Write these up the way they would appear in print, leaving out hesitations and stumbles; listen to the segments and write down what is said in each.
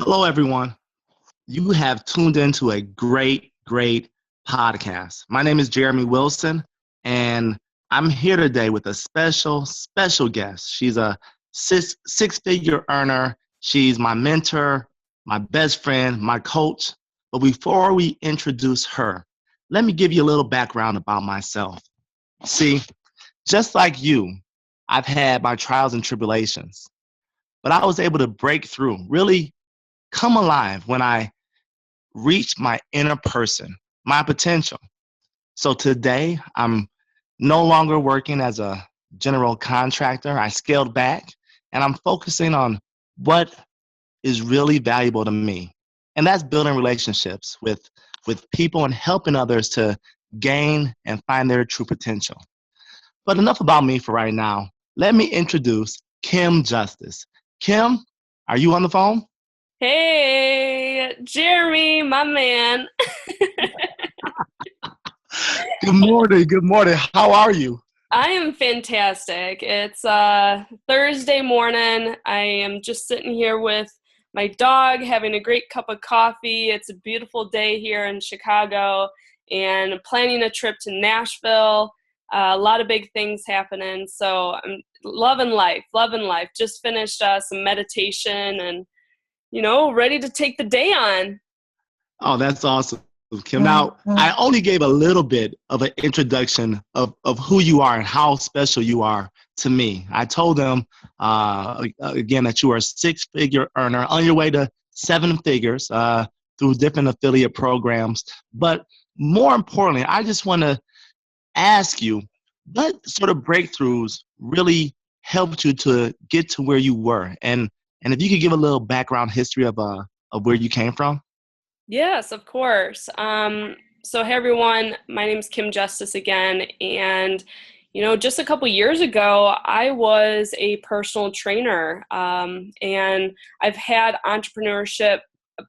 Hello, everyone. You have tuned into a great podcast. My name is Geramie Wilson, and I'm here today with a special guest. She's a six-figure earner. She's my mentor, my best friend, my coach. But before we introduce her, let me give you a little background about myself. See, just like you, I've had my trials and tribulations, but I was able to break through, really come alive when I reached my inner person, my potential. So today, I'm no longer working as a general contractor. I scaled back and I'm focusing on what is really valuable to me. And that's building relationships with people and helping others to gain and find their true potential. But enough about me for right now. Let me introduce Kim Justice. Kim, are you on the phone? Hey, Jeremy, my man. Good morning. Good morning. How are you? I am fantastic. It's Thursday morning. I am just sitting here with my dog having a great cup of coffee. It's a beautiful day here in Chicago and planning a trip to Nashville. A lot of big things happening. So I'm loving life, loving life. Just finished some meditation and, ready to take the day on. Oh, that's awesome, Kim. Now, I only gave a little bit of an introduction of who you are and how special you are to me. I told them, again, that you are a six-figure earner on your way to seven figures through different affiliate programs. But more importantly, I just want to ask you, what sort of breakthroughs really helped you to get to where you were? And if you could give a little background history of where you came from. Yes, of course. So hey everyone, my name is Kim Justice again, and just a couple years ago, I was a personal trainer, and I've had entrepreneurship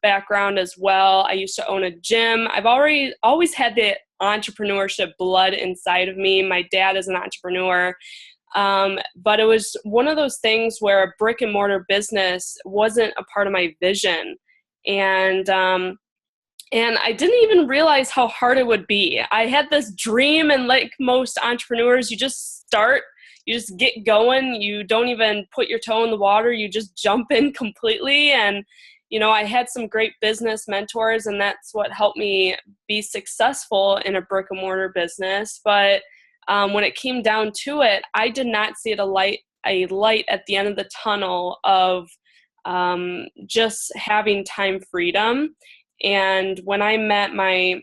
background as well. I used to own a gym. I've always had the entrepreneurship blood inside of me. My dad is an entrepreneur. But it was one of those things where a brick and mortar business wasn't a part of my vision. And I didn't even realize how hard it would be. I had this dream, and like most entrepreneurs, you just start, you just get going. You don't even put your toe in the water. You just jump in completely. And, I had some great business mentors, and that's what helped me be successful in a brick and mortar business. But when it came down to it, I did not see a light at the end of the tunnel of just having time freedom. And when I met my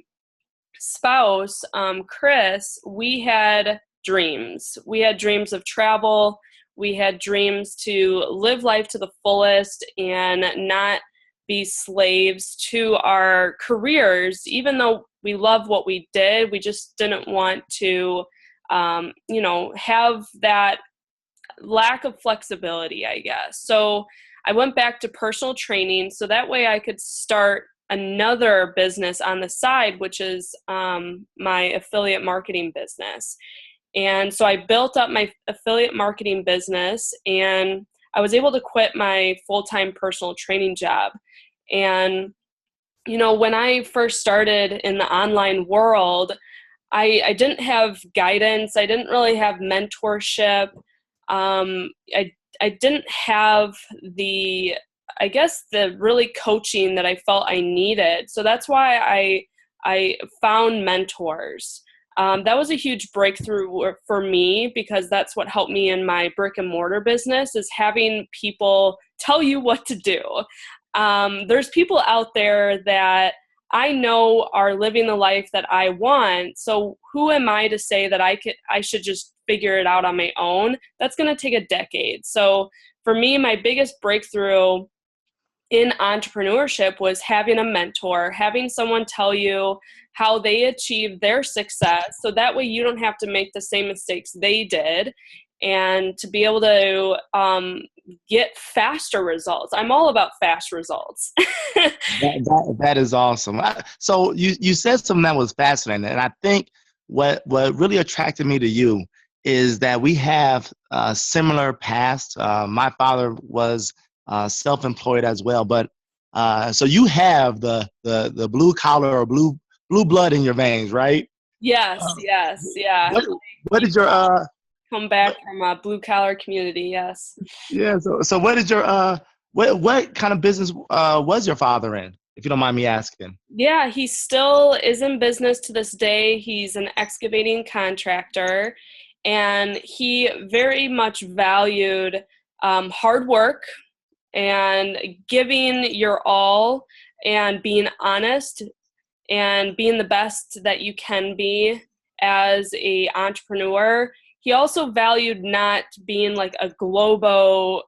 spouse, Chris, we had dreams. We had dreams of travel. We had dreams to live life to the fullest and not be slaves to our careers. Even though we love what we did, we just didn't want to, have that lack of flexibility, I guess. So I went back to personal training so that way I could start another business on the side, which is my affiliate marketing business. And so I built up my affiliate marketing business, and I was able to quit my full-time personal training job. And, when I first started in the online world, I didn't have guidance. I didn't really have mentorship. I didn't have the really coaching that I felt I needed. So that's why I found mentors. That was a huge breakthrough for me, because that's what helped me in my brick and mortar business, is having people tell you what to do. There's people out there that I know are living the life that I want. So who am I to say that I should just figure it out on my own? That's going to take a decade. So for me, my biggest breakthrough in entrepreneurship was having a mentor, having someone tell you how they achieved their success. So that way you don't have to make the same mistakes they did, and to be able to get faster results. I'm all about fast results. That is awesome. So you said something that was fascinating, and I think what really attracted me to you is that we have similar past. My father was self-employed as well, but So you have the blue collar or blue blood in your veins, right? Yes, Uh, yes, yeah. what what is your Come back what, from a blue collar community, yes. yeah, so what is your what kind of business was your father in, if you don't mind me asking? Yeah, he still is in business to this day. He's an excavating contractor, and he very much valued hard work and giving your all and being honest and being the best that you can be as a entrepreneur. He also valued not being like a globo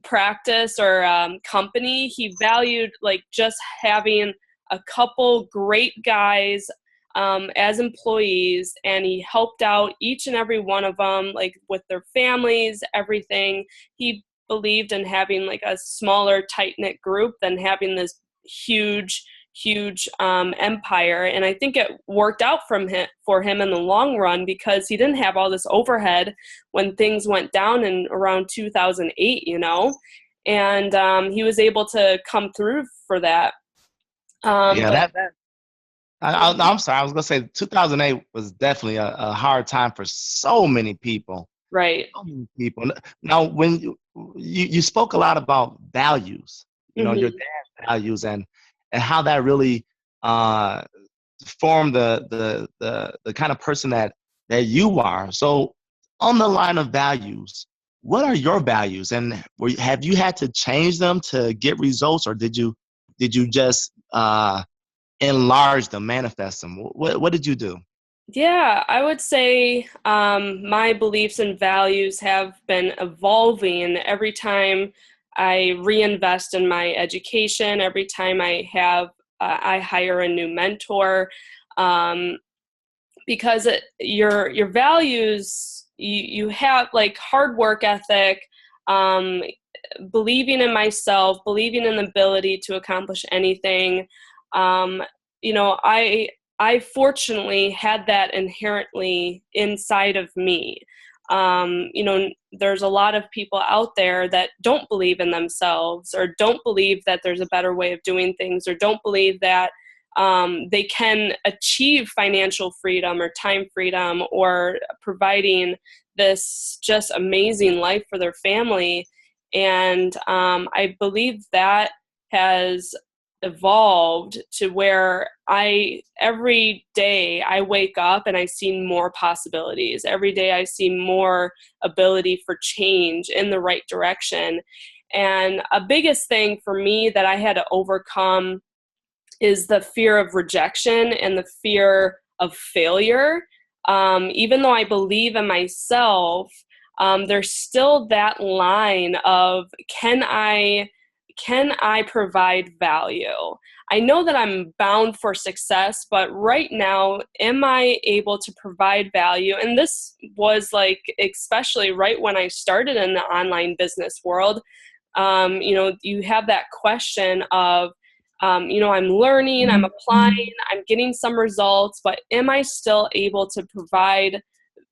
practice or company. He valued like just having a couple great guys as employees, and he helped out each and every one of them, like with their families, everything. He believed in having like a smaller, tight knit group than having this huge empire. And I think it worked out for him in the long run, because he didn't have all this overhead when things went down in around 2008, and he was able to come through for that. Yeah, But I'm sorry. I was gonna say 2008 was definitely a hard time for so many people. right. So many people. Now, when you spoke a lot about values, your Hmm. dad's values, and how that really uh, formed the kind of person that you are. So, on the line of values, what are your values, and have you had to change them to get results, or did you just enlarge them, manifest them? What did you do? Yeah, I would say my beliefs and values have been evolving every time I reinvest in my education, every time I hire a new mentor, um, because your values, you have like hard work ethic, um, believing in myself, believing in the ability to accomplish anything. Um, I fortunately had that inherently inside of me. There's a lot of people out there that don't believe in themselves, or don't believe that there's a better way of doing things, or don't believe that they can achieve financial freedom or time freedom, or providing this just amazing life for their family. And I believe that has evolved to where every day I wake up and I see more possibilities. Every day I see more ability for change in the right direction. And a biggest thing for me that I had to overcome is the fear of rejection and the fear of failure. Even though I believe in myself, there's still that line of can I provide value? I know that I'm bound for success, but right now, am I able to provide value? And this was like, especially right when I started in the online business world, you have that question of, I'm learning, I'm applying, I'm getting some results, but am I still able to provide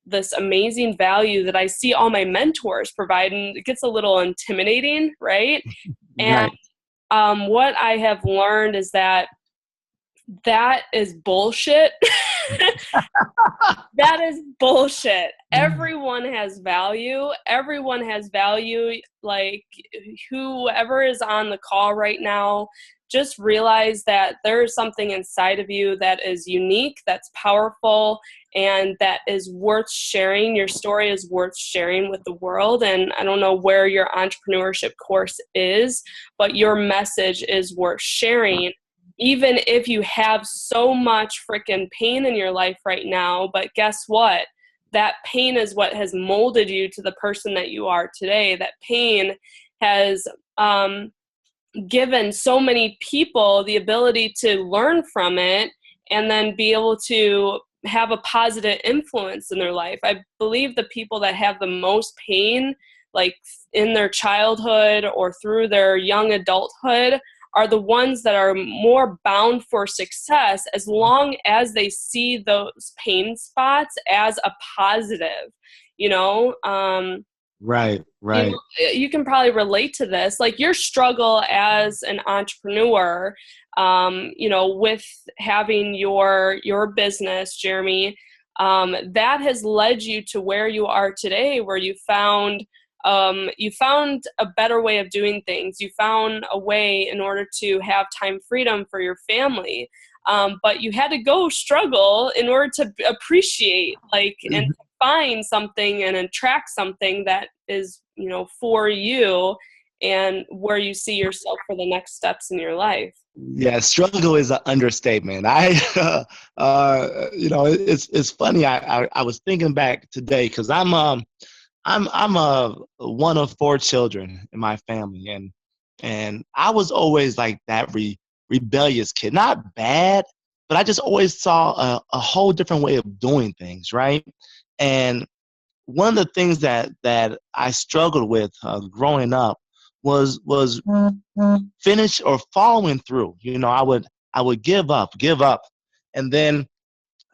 this amazing value that I see all my mentors provide? And it gets a little intimidating, right? And Right. what I have learned is that is bullshit. That is bullshit. Everyone has value. Everyone has value. Like, whoever is on the call right now, just realize that there is something inside of you that is unique, that's powerful, and that is worth sharing. Your story is worth sharing with the world. And I don't know where your entrepreneurship course is, but your message is worth sharing, even if you have so much freaking pain in your life right now. But guess what? That pain is what has molded you to the person that you are today. That pain has given so many people the ability to learn from it and then be able to have a positive influence in their life. I believe the people that have the most pain, like in their childhood or through their young adulthood, are the ones that are more bound for success, as long as they see those pain spots as a positive. Right, You right. know, you can probably relate to this, like your struggle as an entrepreneur, you know, with having your business, Jeremy, that has led you to where you are today, where you found a better way of doing things. You found a way in order to have time freedom for your family. But you had to go struggle in order to appreciate, like, and find something and attract something that is, you know, for you and where you see yourself for the next steps in your life. Yeah, struggle is an understatement. It's funny. I was thinking back today because I'm one of four children in my family, and I was always like that rebellious kid. Not bad, but I just always saw a whole different way of doing things, right? And one of the things that I struggled with growing up was finish or following through. You know, I would give up, and then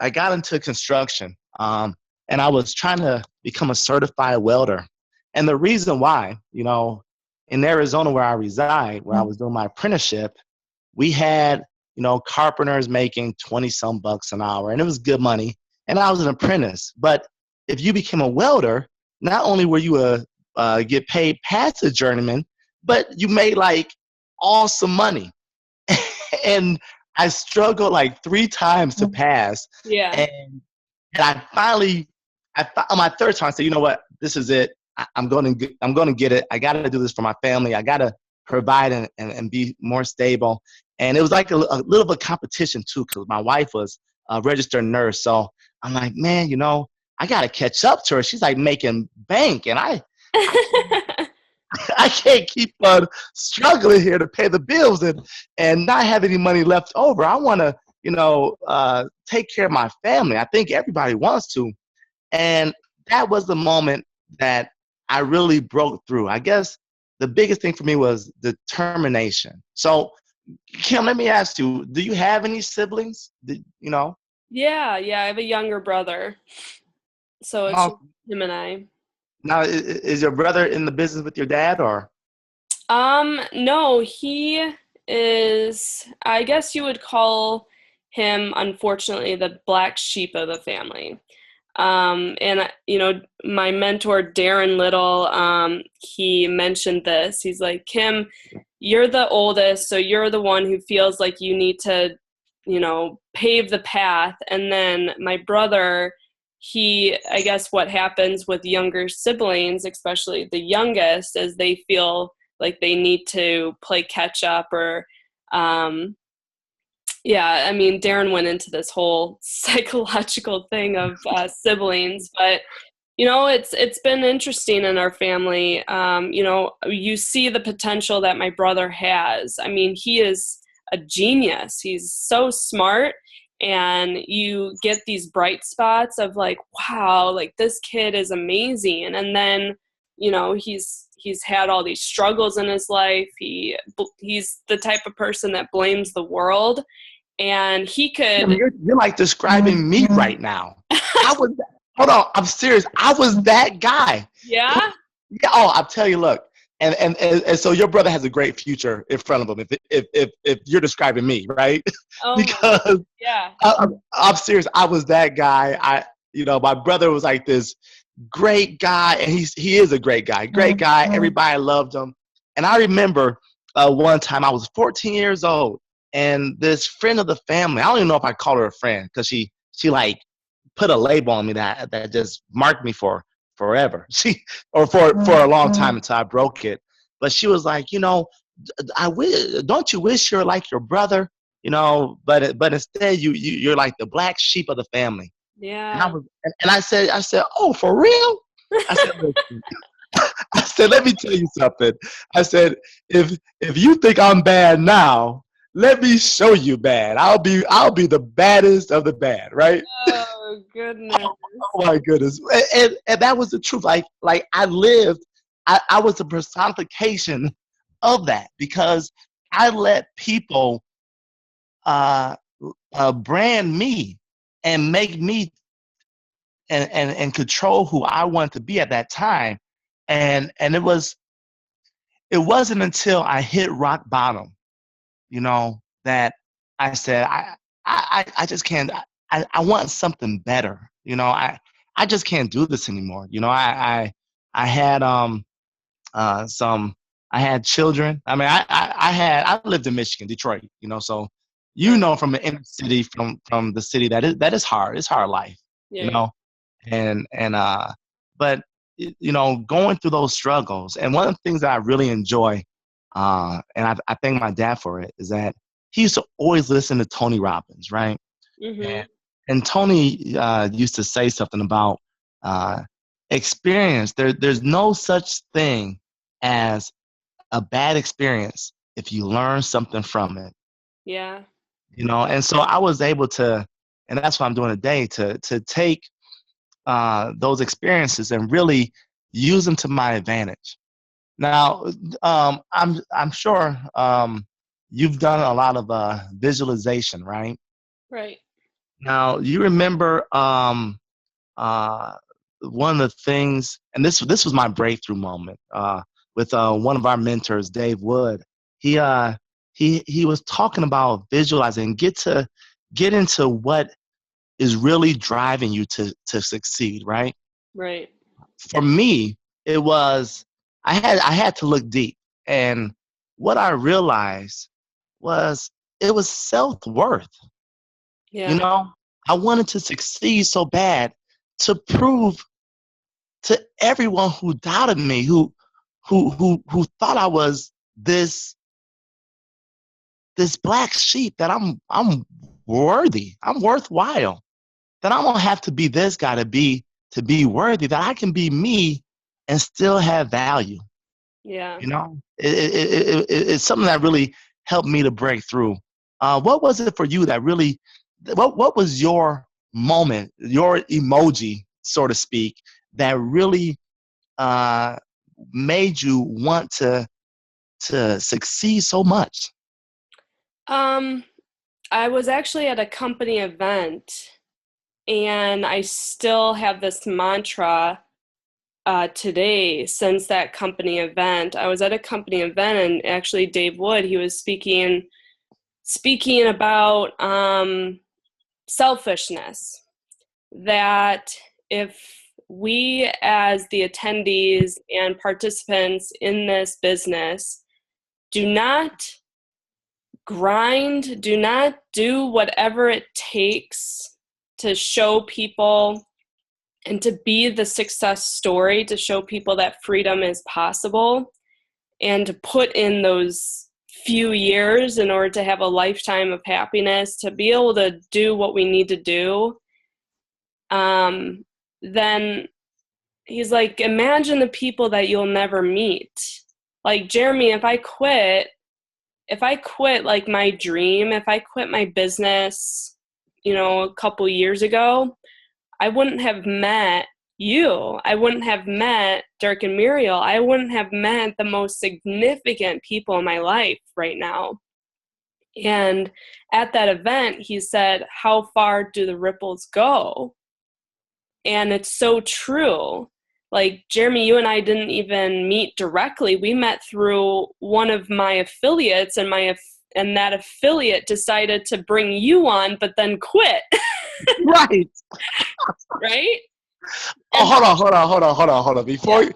I got into construction, and I was trying to become a certified welder. And the reason why, you know, in Arizona where I reside, where I was doing my apprenticeship, we had, you know, carpenters making 20 some bucks an hour, and it was good money. And I was an apprentice. But if you became a welder, not only were you get paid past a journeyman, but you made like awesome money. And I struggled like 3 times to pass. Yeah. And I finally, on my third time, I said, you know what, this is it. I'm going to get it. I got to do this for my family. I got to provide and be more stable. And it was like a little bit of competition too, because my wife was a registered nurse. So I'm like, man, you know, I got to catch up to her. She's like making bank, and I I can't keep on struggling here to pay the bills and not have any money left over. I want to, you know, take care of my family. I think everybody wants to. And that was the moment that I really broke through. I guess the biggest thing for me was determination. So, Kim, let me ask you, do you have any siblings? You know? Yeah, yeah, I have a younger brother. So it's just Oh, him and I. now, is your brother in the business with your dad, or? No, he is, I guess you would call him, unfortunately, the black sheep of the family. And you know, my mentor Darren Little, he mentioned this. He's like, Kim, you're the oldest, so you're the one who feels like you need to, you know, pave the path. And then my brother, I guess what happens with younger siblings, especially the youngest, is they feel like they need to play catch up or, yeah, I mean, Darren went into this whole psychological thing of siblings, but you know, it's been interesting in our family. You know, you see the potential that my brother has. I mean, he is a genius. He's so smart, and you get these bright spots of like, wow, like this kid is amazing. And then, you know, he's had all these struggles in his life. He's the type of person that blames the world, and he I could. mean, you're like describing me right now. I was, hold on, I'm serious. I was that guy. It Yeah. was, yeah, oh, I'll tell you, look, and so your brother has a great future in front of him if you're describing me, right? Oh my. Because Yeah. I'm serious. I was that guy. You know, my brother was like this great guy, and he is a great guy. Great guy. Everybody loved him. And I remember one time I was 14 years old, and this friend of the family, I don't even know if I call her a friend because she like put a label on me that just marked me for forever. She or for a long time until I broke it. But she was like, you know, don't you wish you're like your brother? You know, but instead you're like the black sheep of the family. And Yeah. I said, oh, for real? I said, listen, I said, let me tell you something. I said, if you think I'm bad now, let me show you bad. I'll be the baddest of the bad, right? Oh goodness. Oh my goodness. And that was the truth. Like I lived, I was a personification of that because I let people uh, brand me and make me and control who I wanted to be at that time. And it wasn't until I hit rock bottom, that I said, I just can't. I want something better. I just can't do this anymore. I had some I had children. I mean, I lived in Michigan, Detroit. So Right. from the inner city, from the city, that is hard. It's hard life. You Yeah. know, and but going through those struggles, and one of the things that I really enjoy, and I thank my dad for it, is that he used to always listen to Tony Robbins, right? Mhm. And Tony used to say something about uh, experience. There's no such thing as a bad experience if you learn something from it. Yeah. And so I was able to, and that's what I'm doing today, to take those experiences and really use them to my advantage. Now, I'm sure you've done a lot of visualization, right? Right. Now, you remember uh, one of the things, and this was my breakthrough moment with one of our mentors, Dave Wood. He he was talking about visualizing, get into what is really driving you to succeed, right? Right. For me, it was I had to look deep, and what I realized was it was self-worth. You Yeah. know, I wanted to succeed so bad to prove to everyone who doubted me, who thought I was this black sheep, that I'm worthy, I'm worthwhile, that I don't have to be this guy to be worthy, that I can be me and still have value. Yeah. It's something that really helped me to break through. What was it for you that really? What was your moment, your emoji, so to speak, that really uh, made you want to succeed so much? Um, I was actually at a company event, and I still have this mantra today since that company event. I was at a company event, and actually Dave Wood, he was speaking about selfishness. That if we, as the attendees and participants in this business, do not grind, do not do whatever it takes to show people and to be the success story, to show people that freedom is possible, and to put in those few years in order to have a lifetime of happiness, to be able to do what we need to do, then he's like, imagine the people that you'll never meet. Like, Jeremy, if I quit like my dream, if I quit my business, a couple years ago, I wouldn't have met you. I wouldn't have met Dirk and Muriel. I wouldn't have met the most significant people in my life right now. And at that event, he said, how far do the ripples go? And it's so true. Like, Jeremy, you and I didn't even meet directly. We met through one of my affiliates, and and that affiliate decided to bring you on, but then quit. Right. Right? Oh, And hold on. yeah,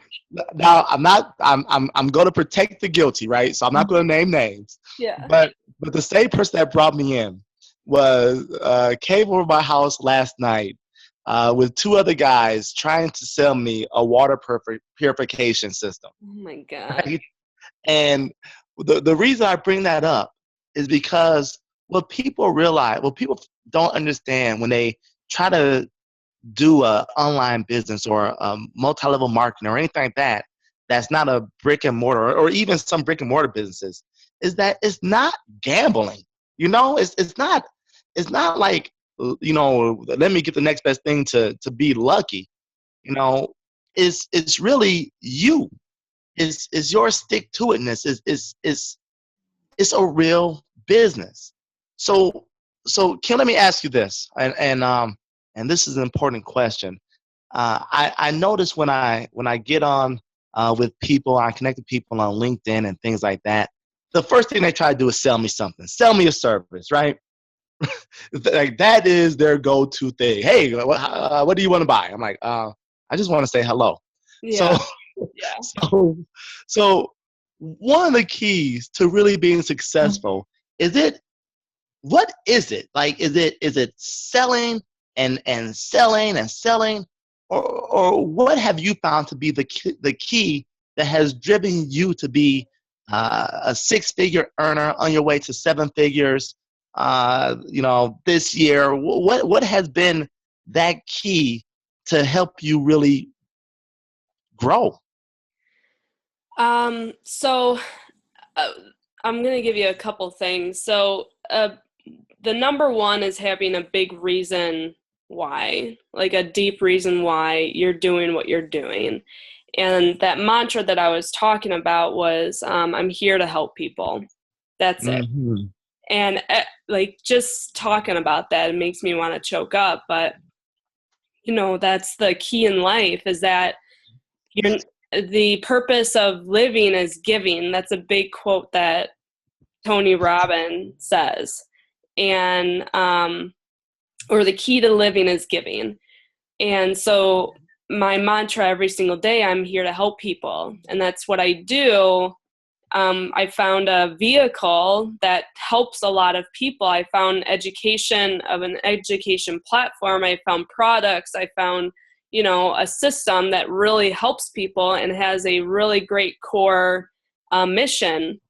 Now I'm going to protect the guilty, right? So I'm not going to name names, yeah. but the same person that brought me in was came over my house last night with two other guys trying to sell me a water purification system, Oh my God. right? And the reason I bring that up is because what people don't understand when they try to do a online business or a multi-level marketing or anything like that, that's not a brick and mortar, or even some brick and mortar businesses, is that it's not gambling. It's not like, let me get the next best thing to be lucky. you know it's really you. Is your stick to itness is it's a real business. So so Kim, let me ask you this, and this is an important question. I notice when I get on with people. I connect with people on LinkedIn and things like that. The first thing they try to do is sell me something, sell me a service, right? Like that is their go-to thing. Hey, what do you want to buy? I'm like, I just want to say hello. So, Yeah. Yeah. so one of the keys to really being successful what is it? Like, is it selling and selling and selling, or what have you found to be the key that has driven you to be a six-figure earner on your way to seven figures? This year, what has been that key to help you really grow? So I'm going to give you a couple things. So, the number one is having a big reason why, like a deep reason why you're doing what you're doing. And that mantra that I was talking about was, I'm here to help people. That's it. Mm-hmm. And like just talking about that, it makes me want to choke up. But, that's the key in life, is that the purpose of living is giving. That's a big quote that Tony Robbins says. And, or the key to living is giving. And so my mantra every single day, I'm here to help people. And that's what I do. I found a vehicle that helps a lot of people. I found an education platform. I found products. I found, a system that really helps people and has a really great core mission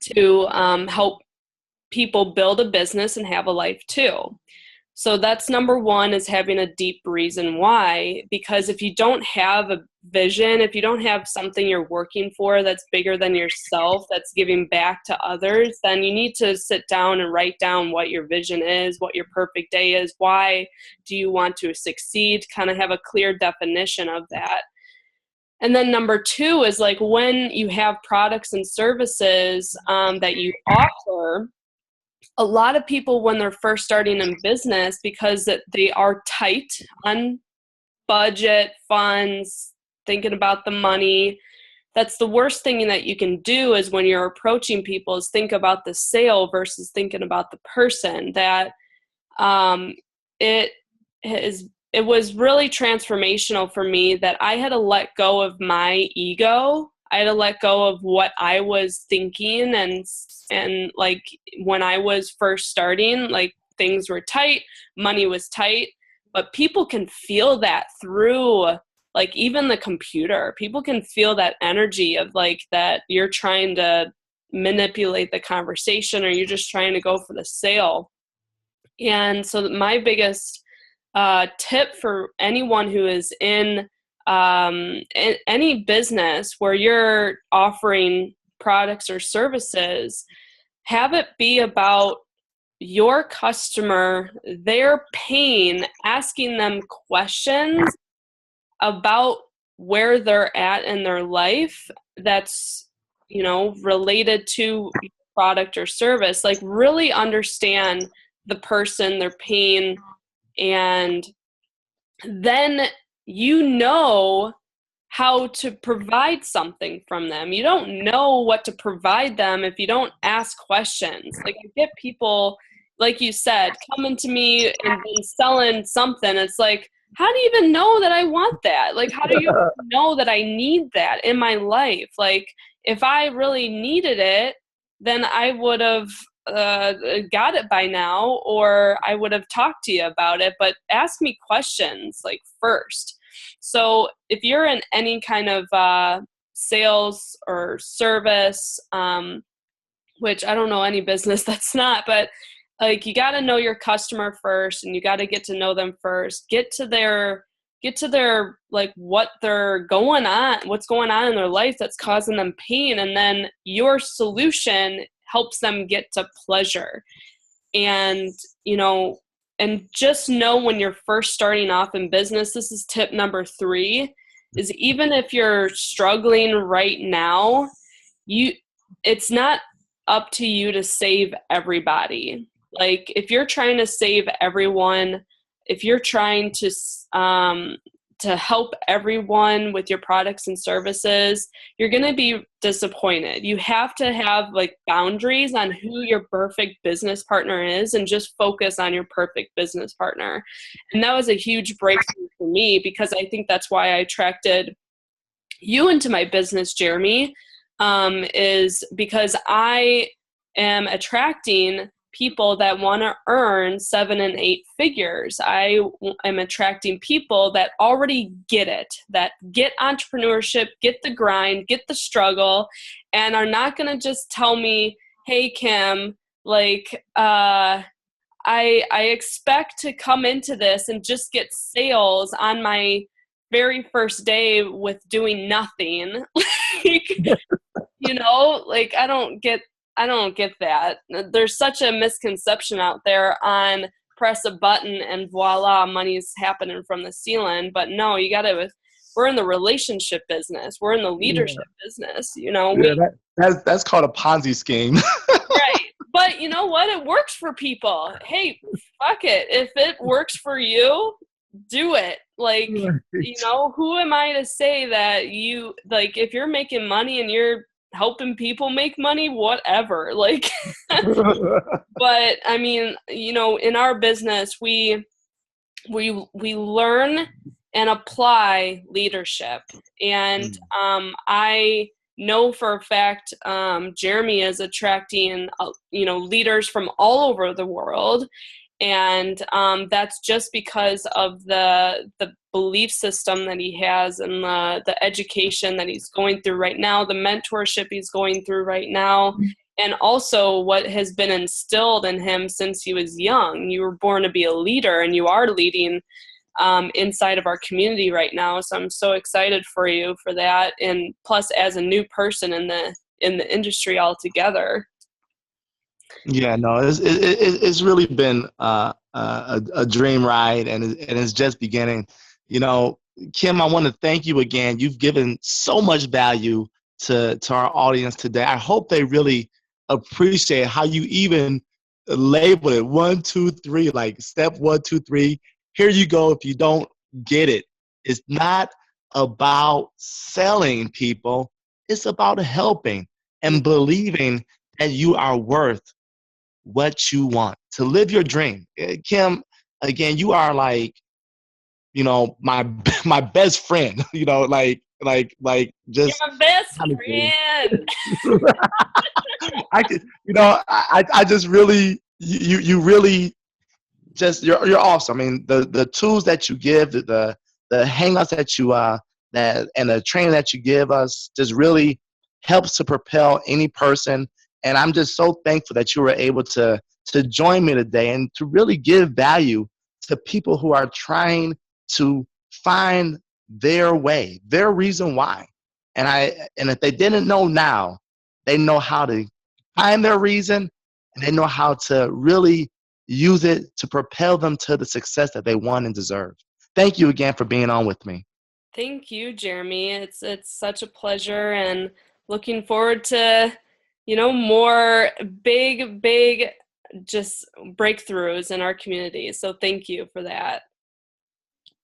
to help people build a business and have a life too. So that's number one, is having a deep reason why. Because if you don't have a vision, if you don't have something you're working for that's bigger than yourself, that's giving back to others, then you need to sit down and write down what your vision is, what your perfect day is, why do you want to succeed, kind of have a clear definition of that. And then number two is like when you have products and services that you offer, a lot of people when they're first starting in business, because they are tight on budget, funds, thinking about the money, that's the worst thing that you can do is when you're approaching people is think about the sale versus thinking about the person. That it was really transformational for me that I had to let go of my ego. I had to let go of what I was thinking, and like when I was first starting, like things were tight, money was tight, but people can feel that through like even the computer. People can feel that energy of like that you're trying to manipulate the conversation or you're just trying to go for the sale. And so my biggest tip for anyone who is in any business where you're offering products or services, have it be about your customer, their pain, asking them questions about where they're at in their life that's, related to product or service. Like really understand the person, their pain, and then how to provide something from them. You don't know what to provide them if you don't ask questions. Like I get people, like you said, coming to me and selling something. It's like, how do you even know that I want that? Like, how do you know that I need that in my life? Like, if I really needed it, then I would have got it by now, or I would have talked to you about it. But ask me questions like first. So if you're in any kind of sales or service, which I don't know any business that's not, but like you got to know your customer first, and you got to get to know them first. Get to their like what's going on in their life that's causing them pain, and then your solution helps them get to pleasure. And and just know when you're first starting off in business, this is tip number 3, is even if you're struggling right now, it's not up to you to save everybody. Like if you're trying to save everyone, if you're trying to to help everyone with your products and services, you're going to be disappointed. You have to have like boundaries on who your perfect business partner is and just focus on your perfect business partner. And that was a huge breakthrough for me, because I think that's why I attracted you into my business, Geramie, is because I am attracting people that want to earn 7 and 8 figures. I am attracting people that already get it, that get entrepreneurship, get the grind, get the struggle, and are not going to just tell me, hey, Kim, like, I expect to come into this and just get sales on my very first day with doing nothing. Like, you know, like, I don't get that. There's such a misconception out there on press a button and voila, money's happening from the ceiling. But no, we're in the relationship business. We're in the leadership business, you know. That's called a Ponzi scheme. Right. But you know what? It works for people. Hey, fuck it. If it works for you, do it. Like, you know, who am I to say that you, like, if you're making money and you're helping people make money, whatever, like, but I mean, you know, in our business, we learn and apply leadership. And I know for a fact, Geramie is attracting, you know, leaders from all over the world. And that's just because of the belief system that he has, and the education that he's going through right now, the mentorship he's going through right now, and also what has been instilled in him since he was young. You were born to be a leader, and you are leading inside of our community right now. So I'm so excited for you for that, and plus as a new person in the industry altogether. Yeah, no, it's really been a dream ride, and it's just beginning. You know, Kim, I want to thank you again. You've given so much value to our audience today. I hope they really appreciate how you even label it 1, 2, 3, like step 1, 2, 3. Here you go. If you don't get it, it's not about selling people. It's about helping and believing that you are worth what you want to live your dream. Kim, again, you are like, you know, my best friend, you know, like just you're my best friend. I could, you know, I just really, you really just, you're awesome. I mean, the tools that you give, the hangouts that you that and the training that you give us just really helps to propel any person. And I'm just so thankful that you were able to join me today and to really give value to people who are trying to find their way, their reason why. And if they didn't know now, they know how to find their reason, and they know how to really use it to propel them to the success that they want and deserve. Thank you again for being on with me. Thank you, Geramie. It's such a pleasure, and looking forward to, you know, more big just breakthroughs in our community. So thank you for that.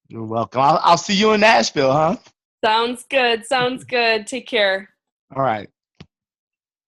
You're welcome. I'll see you in Nashville, huh? Sounds good. Take care. All right.